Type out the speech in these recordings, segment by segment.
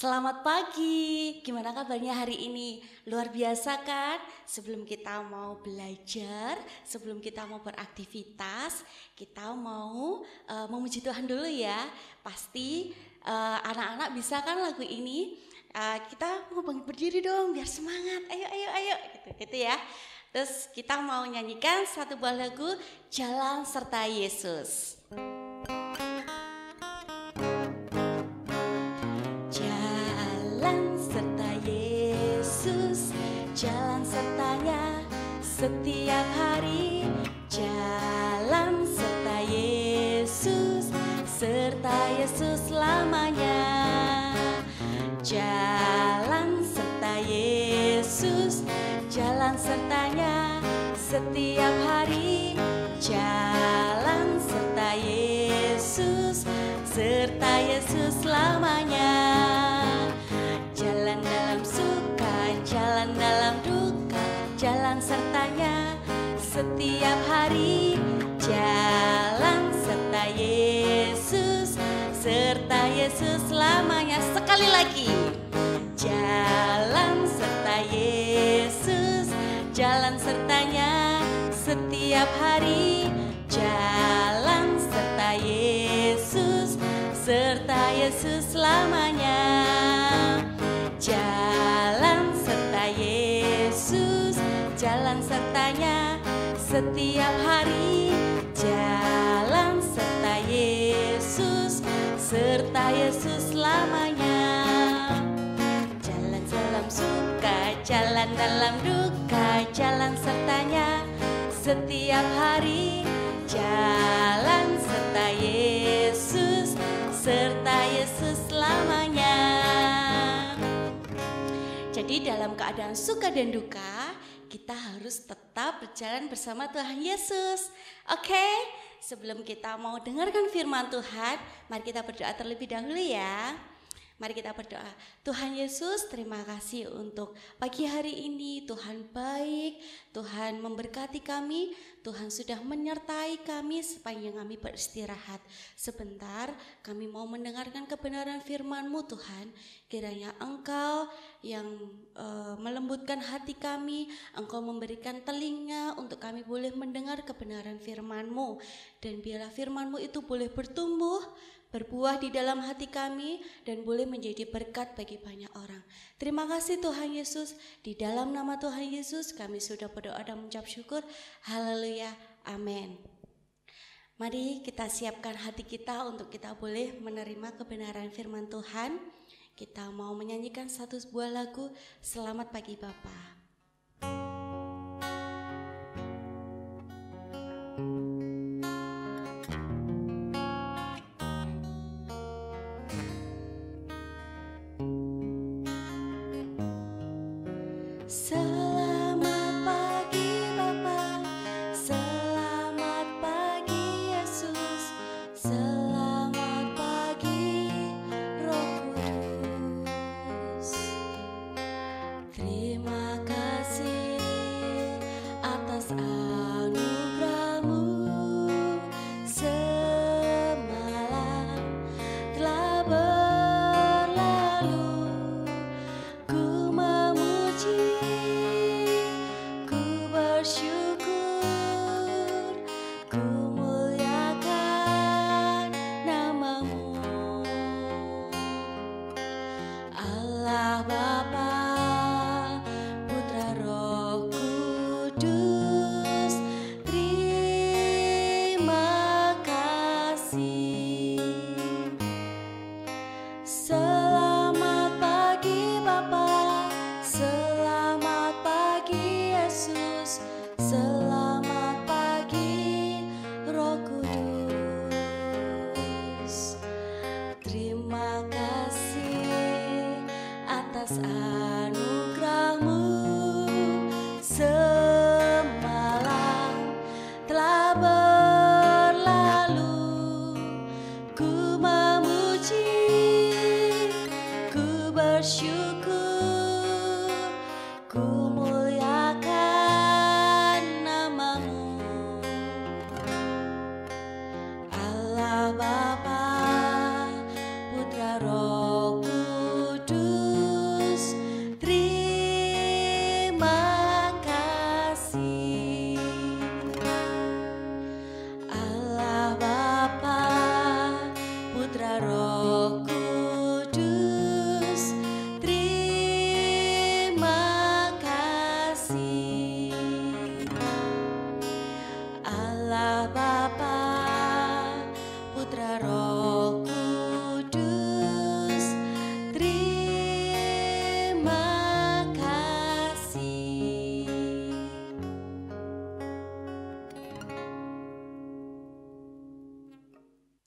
Selamat pagi, gimana kabarnya hari ini? Luar biasa kan? Sebelum kita mau belajar, sebelum kita mau beraktivitas, kita mau memuji Tuhan dulu ya. Pasti anak-anak bisa kan lagu ini? Kita mau berdiri dong biar semangat, ayo gitu ya. Terus kita mau nyanyikan satu buah lagu Jalan Serta Yesus. Jalan sertanya setiap hari, jalan serta Yesus selamanya. Jalan serta Yesus, jalan sertanya setiap hari, jalan serta Yesus selamanya. Jalan dalam suka, jalan dalam duka, jalan sertanya setiap hari, jalan serta Yesus selamanya. Sekali lagi, jalan serta Yesus, jalan sertanya setiap hari, jalan serta Yesus selamanya. Jalan serta Yesus, jalan sertanya setiap hari, jalan serta Yesus selamanya. Jalan dalam suka, jalan dalam duka, jalan sertanya setiap hari, jalan serta Yesus selamanya. Jadi dalam keadaan suka dan duka, kita harus tetap berjalan bersama Tuhan Yesus. Oke, sebelum kita mau dengarkan firman Tuhan, mari kita berdoa terlebih dahulu ya. Mari kita berdoa. Tuhan Yesus, terima kasih untuk pagi hari ini. Tuhan baik, Tuhan memberkati kami, Tuhan sudah menyertai kami sepanjang kami beristirahat. Sebentar kami mau mendengarkan kebenaran firman-Mu Tuhan. Kiranya Engkau yang melembutkan hati kami, Engkau memberikan telinga untuk kami boleh mendengar kebenaran firman-Mu. Dan biarlah firman-Mu itu boleh bertumbuh, berbuah di dalam hati kami, dan boleh menjadi berkat bagi banyak orang. Terima kasih Tuhan Yesus. Di dalam nama Tuhan Yesus kami sudah berdoa dan mengucap syukur. Haleluya, amin. Mari kita siapkan hati kita untuk kita boleh menerima kebenaran firman Tuhan. Kita mau menyanyikan satu buah lagu, Selamat Pagi Bapa. Bapa, Putra, Roh Kudus.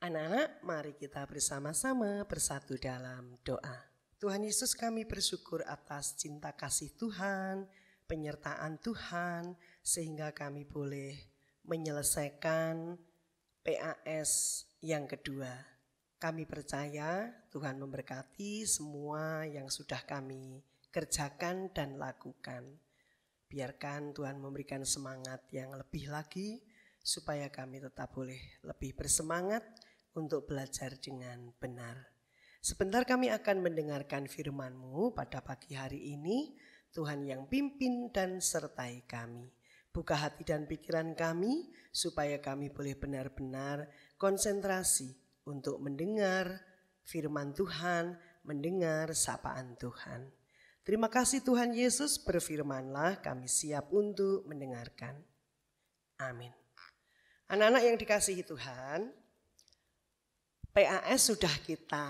Anak-anak, mari kita bersama-sama bersatu dalam doa. Tuhan Yesus, kami bersyukur atas cinta kasih Tuhan, penyertaan Tuhan, sehingga kami boleh menyelesaikan PAS yang kedua. Kami percaya Tuhan memberkati semua yang sudah kami kerjakan dan lakukan. Biarkan Tuhan memberikan semangat yang lebih lagi, supaya kami tetap boleh lebih bersemangat untuk belajar dengan benar. Sebentar kami akan mendengarkan firman-Mu pada pagi hari ini. Tuhan yang pimpin dan sertai kami. Buka hati dan pikiran kami supaya kami boleh benar-benar konsentrasi untuk mendengar firman Tuhan, mendengar sapaan Tuhan. Terima kasih Tuhan Yesus, berfirmanlah, kami siap untuk mendengarkan. Amin. Anak-anak yang dikasihi Tuhan, PAS sudah kita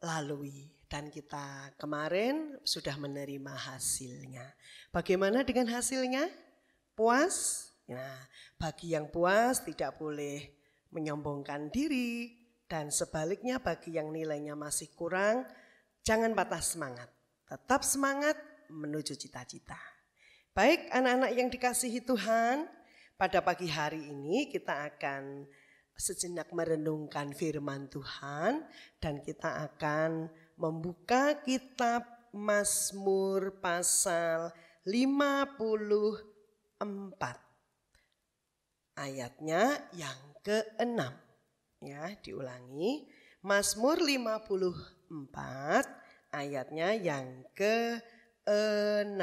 lalui dan kita kemarin sudah menerima hasilnya. Bagaimana dengan hasilnya? Puas? Nah, bagi yang puas tidak boleh menyombongkan diri, dan sebaliknya bagi yang nilainya masih kurang, jangan patah semangat. Tetap semangat menuju cita-cita. Baik anak-anak yang dikasihi Tuhan, pada pagi hari ini kita akan sejenak merenungkan firman Tuhan dan kita akan membuka kitab Mazmur pasal 54 ayatnya yang ke-6. Ya, diulangi. Mazmur 54 ayatnya yang ke-6.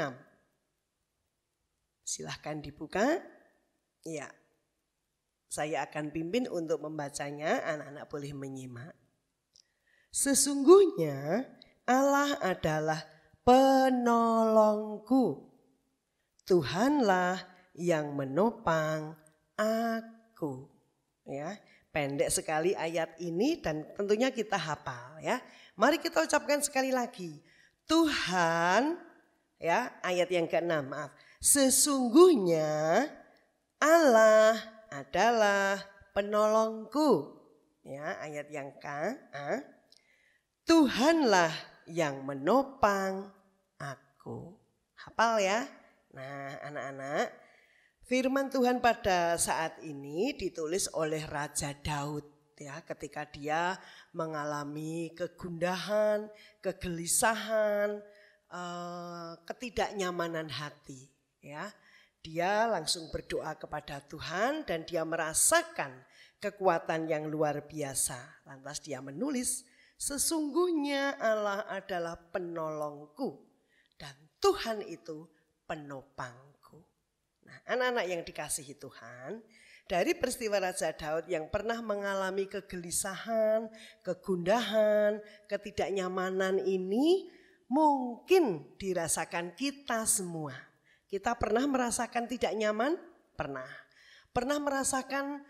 Silahkan dibuka. Ya. Saya akan pimpin untuk membacanya, anak-anak boleh menyimak. Sesungguhnya Allah adalah penolongku. Tuhanlah yang menopang aku. Ya, pendek sekali ayat ini dan tentunya kita hafal ya. Mari kita ucapkan sekali lagi. Tuhan, ya, ayat yang ke-6, maaf. Sesungguhnya Allah adalah penolongku. Ya, ayat yang ke-6. Tuhanlah yang menopang aku. Hafal ya. Nah, anak-anak, firman Tuhan pada saat ini ditulis oleh Raja Daud ya, ketika dia mengalami kegundahan, kegelisahan, ketidaknyamanan hati ya. Dia langsung berdoa kepada Tuhan dan dia merasakan kekuatan yang luar biasa. Lantas dia menulis, sesungguhnya Allah adalah penolongku dan Tuhan itu penopangku. Nah, anak-anak yang dikasihi Tuhan, dari peristiwa Raja Daud yang pernah mengalami kegelisahan, kegundahan, ketidaknyamanan ini mungkin dirasakan kita semua. Kita pernah merasakan tidak nyaman? Pernah. Pernah merasakan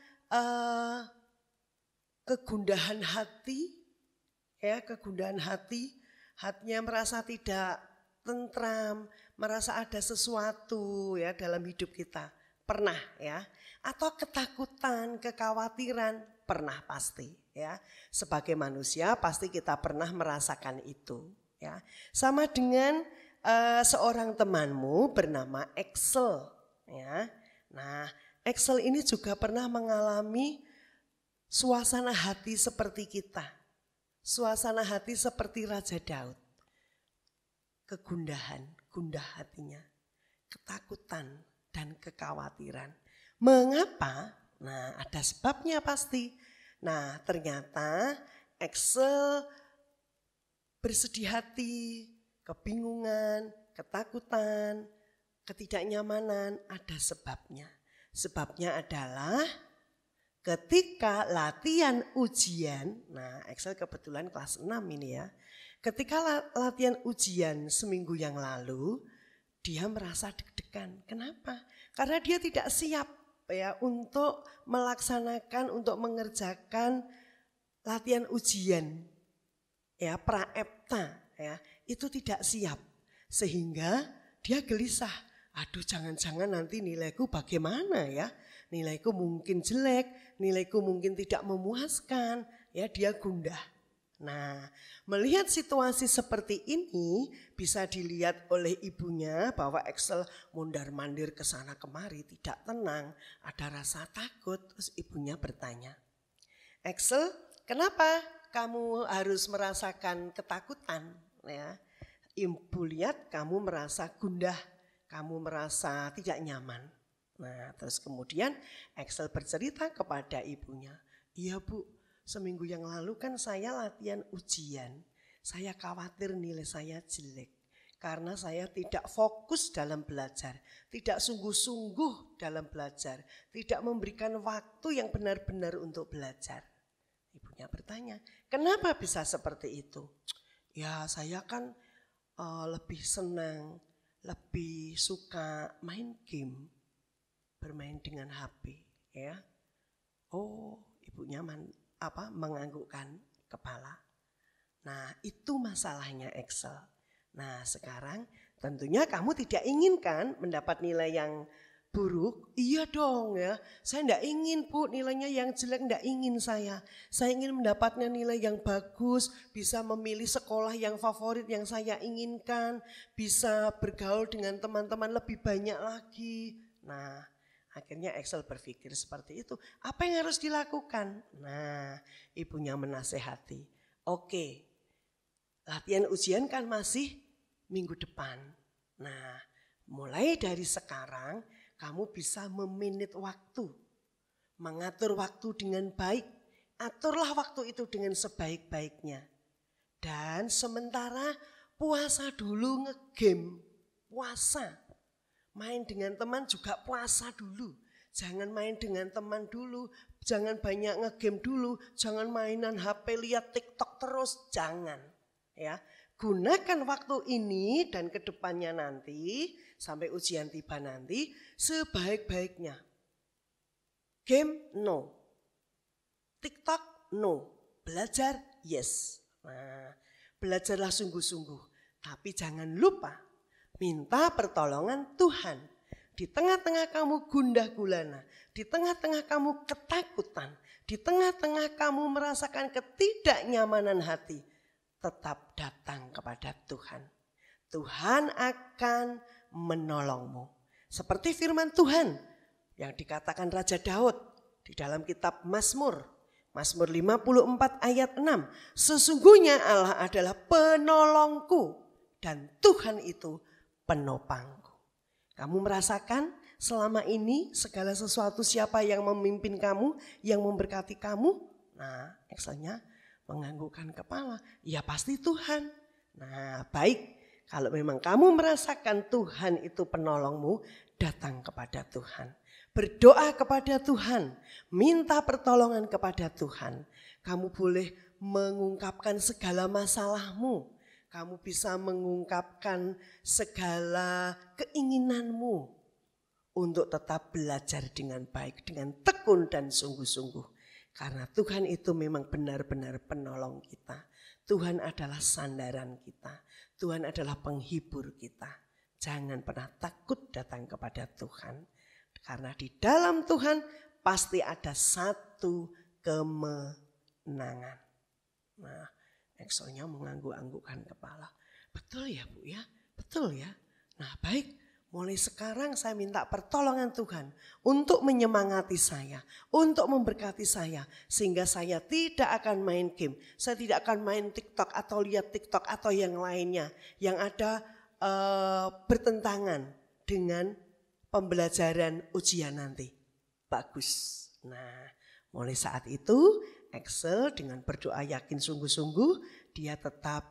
kegundahan hati? Ya, kegundahan hati. Hatinya merasa tidak tentram, merasa ada sesuatu ya dalam hidup kita. Pernah ya. Atau ketakutan, kekhawatiran? Pernah pasti ya. Sebagai manusia pasti kita pernah merasakan itu ya. Sama dengan seorang temanmu bernama Excel ya. Nah, Excel ini juga pernah mengalami suasana hati seperti kita. Suasana hati seperti Raja Daud. Kegundahan, gundah hatinya, ketakutan dan kekhawatiran. Mengapa? Nah, ada sebabnya pasti. Nah, ternyata Excel bersedih hati, kebingungan, ketakutan, ketidaknyamanan, ada sebabnya. Sebabnya adalah ketika latihan ujian, nah Excel kebetulan kelas 6 ini ya. Ketika latihan ujian seminggu yang lalu, dia merasa deg-degan. Kenapa? Karena dia tidak siap ya untuk melaksanakan, untuk mengerjakan latihan ujian ya, praepta ya. Itu tidak siap sehingga dia gelisah. Aduh, jangan-jangan nanti nilaiku bagaimana ya? nilaiku mungkin jelek, nilaiku mungkin tidak memuaskan, ya dia gundah. Nah, melihat situasi seperti ini bisa dilihat oleh ibunya bahwa Excel mondar-mandir ke sana kemari, tidak tenang, ada rasa takut. Terus ibunya bertanya, Excel, kenapa kamu harus merasakan ketakutan? Ya, ibu lihat kamu merasa gundah, kamu merasa tidak nyaman. Nah, terus kemudian Excel bercerita kepada ibunya, iya Bu, seminggu yang lalu kan saya latihan ujian. Saya khawatir nilai saya jelek karena saya tidak fokus dalam belajar, tidak sungguh-sungguh dalam belajar, tidak memberikan waktu yang benar-benar untuk belajar. Ibunya bertanya, kenapa bisa seperti itu? Ya saya kan lebih senang, lebih suka main game, bermain dengan HP, ya. Oh, ibunya menganggukkan kepala. Nah, itu masalahnya Excel. Nah, sekarang tentunya kamu tidak inginkan mendapat nilai yang buruk. Iya dong ya. Saya tidak ingin Bu nilainya yang jelek, tidak ingin saya. Saya ingin mendapatnya nilai yang bagus, bisa memilih sekolah yang favorit yang saya inginkan, bisa bergaul dengan teman-teman lebih banyak lagi. Nah, akhirnya Excel berpikir seperti itu. Apa yang harus dilakukan? Nah, ibunya menasehati. Oke, latihan ujian kan masih minggu depan. Nah, mulai dari sekarang kamu bisa memanage waktu. Mengatur waktu dengan baik. Aturlah waktu itu dengan sebaik-baiknya. Dan sementara puasa dulu ngegame. Puasa. Main dengan teman juga puasa dulu. Jangan main dengan teman dulu. Jangan banyak ngegame dulu. Jangan mainan HP lihat TikTok terus. Jangan. Ya, gunakan waktu ini dan kedepannya nanti sampai ujian tiba nanti sebaik-baiknya. Game no. TikTok no. Belajar yes. Nah, belajarlah sungguh-sungguh. Tapi jangan lupa minta pertolongan Tuhan. Di tengah-tengah kamu gundah gulana, di tengah-tengah kamu ketakutan, di tengah-tengah kamu merasakan ketidaknyamanan hati, tetap datang kepada Tuhan. Tuhan akan menolongmu. Seperti firman Tuhan yang dikatakan Raja Daud di dalam kitab Mazmur 54 ayat 6. Sesungguhnya Allah adalah penolongku dan Tuhan itu penopangku. Kamu merasakan selama ini segala sesuatu siapa yang memimpin kamu, yang memberkati kamu? Nah, Excelnya menganggukkan kepala. Ya pasti Tuhan. Nah, baik. Kalau memang kamu merasakan Tuhan itu penolongmu, datang kepada Tuhan. Berdoa kepada Tuhan. Minta pertolongan kepada Tuhan. Kamu boleh mengungkapkan segala masalahmu. Kamu bisa mengungkapkan segala keinginanmu untuk tetap belajar dengan baik, dengan tekun dan sungguh-sungguh. Karena Tuhan itu memang benar-benar penolong kita. Tuhan adalah sandaran kita. Tuhan adalah penghibur kita. Jangan pernah takut datang kepada Tuhan. Karena di dalam Tuhan pasti ada satu kemenangan. Nah, Excelnya mengangguk-anggukkan kepala. Betul ya Bu ya? Betul ya? Nah baik, mulai sekarang saya minta pertolongan Tuhan untuk menyemangati saya, untuk memberkati saya. Sehingga saya tidak akan main game, saya tidak akan main TikTok atau lihat TikTok atau yang lainnya. Yang ada bertentangan dengan pembelajaran ujian nanti. Bagus. Nah mulai saat itu Excel dengan berdoa yakin sungguh-sungguh dia tetap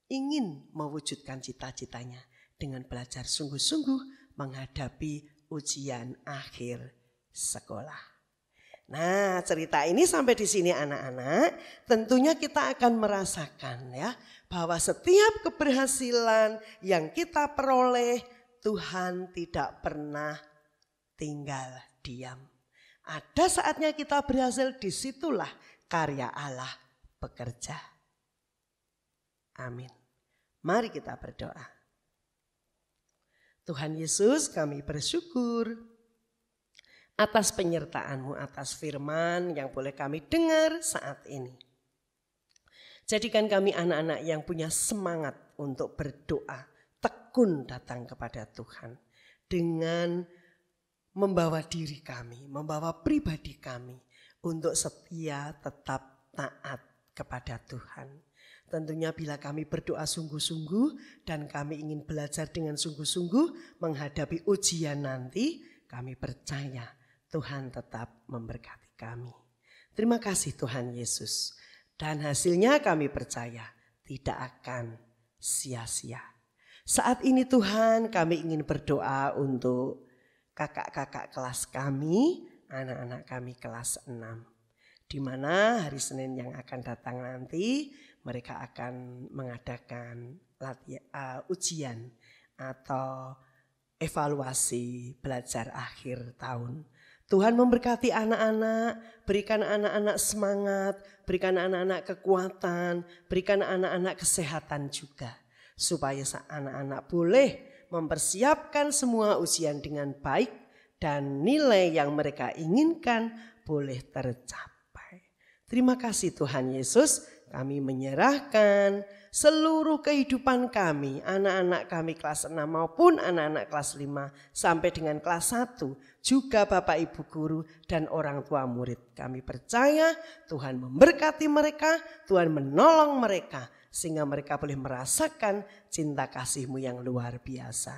ingin mewujudkan cita-citanya dengan belajar sungguh-sungguh menghadapi ujian akhir sekolah. Nah, cerita ini sampai di sini anak-anak, tentunya kita akan merasakan ya bahwa setiap keberhasilan yang kita peroleh Tuhan tidak pernah tinggal diam. Ada saatnya kita berhasil, disitulah karya Allah bekerja. Amin. Mari kita berdoa. Tuhan Yesus, kami bersyukur atas penyertaan-Mu, atas firman yang boleh kami dengar saat ini. Jadikan kami anak-anak yang punya semangat untuk berdoa, tekun datang kepada Tuhan dengan membawa diri kami, membawa pribadi kami untuk setia tetap taat kepada Tuhan. Tentunya bila kami berdoa sungguh-sungguh dan kami ingin belajar dengan sungguh-sungguh menghadapi ujian nanti, kami percaya Tuhan tetap memberkati kami. Terima kasih Tuhan Yesus. Dan hasilnya kami percaya tidak akan sia-sia. Saat ini Tuhan kami ingin berdoa untuk kakak-kakak kelas kami, anak-anak kami kelas 6. Di mana hari Senin yang akan datang nanti mereka akan mengadakan ujian atau evaluasi belajar akhir tahun. Tuhan memberkati anak-anak, berikan anak-anak semangat, berikan anak-anak kekuatan, berikan anak-anak kesehatan juga. Supaya anak-anak boleh mempersiapkan semua ujian dengan baik dan nilai yang mereka inginkan boleh tercapai. Terima kasih Tuhan Yesus, kami menyerahkan seluruh kehidupan kami, anak-anak kami kelas 6 maupun anak-anak kelas 5 sampai dengan kelas 1, juga Bapak Ibu guru dan orang tua murid. Kami percaya Tuhan memberkati mereka, Tuhan menolong mereka sehingga mereka boleh merasakan cinta kasih-Mu yang luar biasa.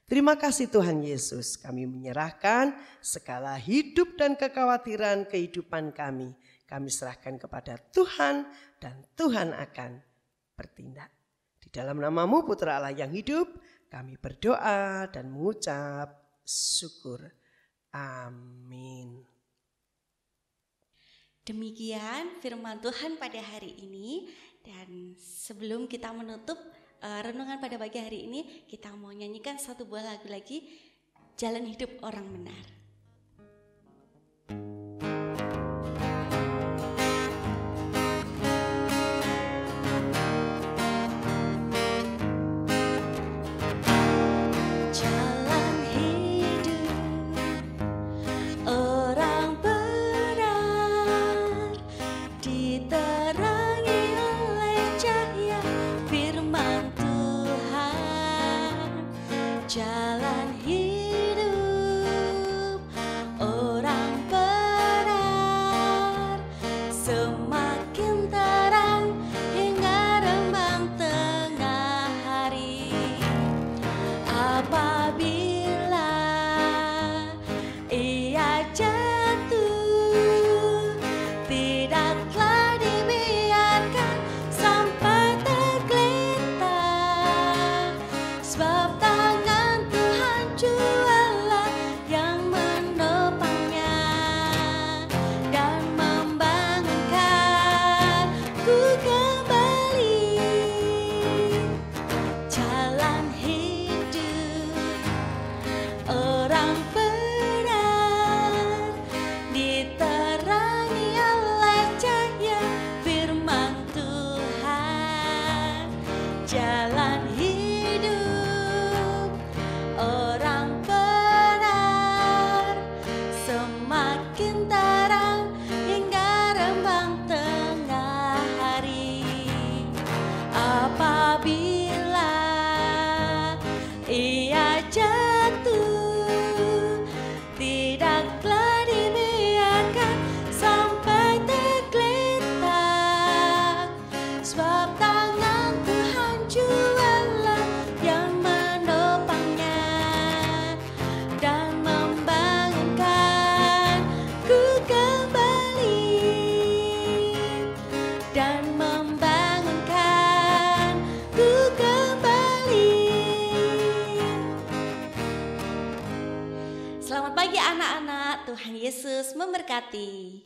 Terima kasih Tuhan Yesus, kami menyerahkan segala hidup dan kekhawatiran kehidupan kami. Kami serahkan kepada Tuhan dan Tuhan akan bertindak. Di dalam nama-Mu Putra Allah yang hidup, kami berdoa dan mengucap syukur. Amin. Demikian firman Tuhan pada hari ini. Dan sebelum kita menutup renungan pada pagi hari ini, kita mau nyanyikan satu buah lagu lagi, Jalan Hidup Orang Benar. Jalan hidup orang benar semakin terang hingga rembang tengah hari. Apabila ia jatuh, tidaklah dibiarkan sampai tergeletak, sebab jalan hidup orang benar semakin terang hingga rembang tengah hari. Apabila ia jatuh, tidaklah dibiarkan sampai tergeletak, sebab tangan Tuhan jualah yang menopangnya dan membangunkanku kembali, dan membangunkanku kembali. Selamat pagi anak-anak, Tuhan Yesus memberkati.